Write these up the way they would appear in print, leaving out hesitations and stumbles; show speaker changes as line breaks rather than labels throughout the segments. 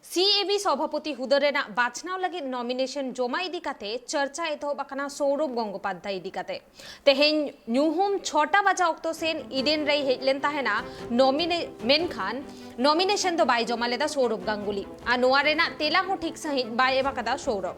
CAB सभापति हुदरेना बाचनाव लगे nomination जोमा इदी काते चर्चा एतहब आकना सौरभ गंगोपाध्याय इदी काते तेहेन न्यूहुम 6टा बजा ऑक्टो सेन इडेन रही हेजलेन ताहेना मेनखान नॉमिनेशन दो बाय जमा लेदा सौरभ गांगुली आ नोआरेना तेला हो ठीक सहित बाय एबा कदा सौरभ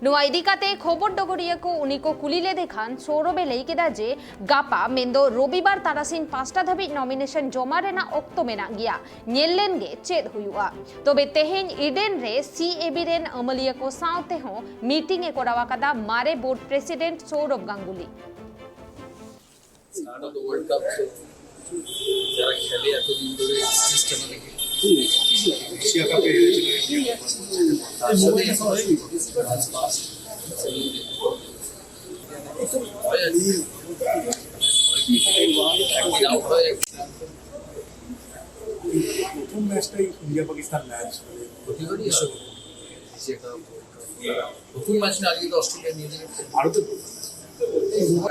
नोआ इदी काते खबर डगरिया को उनी को कुलिले देखान सौरभे लई केदा जे गापा मेंदो रविवार तारासिन 5टा धाबी नॉमिनेशन जमा रेना ऑक्टो मेना गिया नेलेन गे चेद हुयुआ तबे तेहेन इडेन रे CAB रेन अमलिया को सावते हो मीटिंग ए कोरावा कदा मारे board president Saurabh Ganguly
start of the World Cup, so যারা খেলে এতদিন ধরে সিস্টেমেটিক এশিয়া কাপে হেরেছিল তার সাথে
প্রথম ম্যাচটাই ইন্ডিয়া পাকিস্তান ম্যাচ
প্রথম ম্যাচ না আজকে তো অস্ট্রেলিয়া নিয়ে যাবে
ভারতের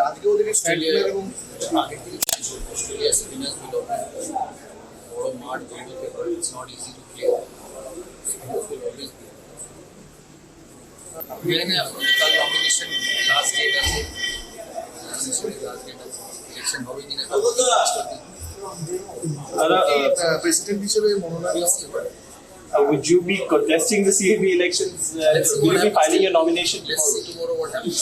আজকে ওদেরকে অস্ট্রেলিয়া এবং আগের থেকে অস্ট্রেলিয়া স্পিনার্স গুলো বড় মাঠ তৈরি করতে পারে it's not easy to play মেনে এখন কাল নমিনেশন লাস্ট ডেট আছে ইলেকশন হবে কিনা প্রেসিডেন্ট হিসেবে মনোনয়ন আসতে পারে
Would you be contesting the CAB elections? Will you be filing your nomination?
Let's see tomorrow what happens.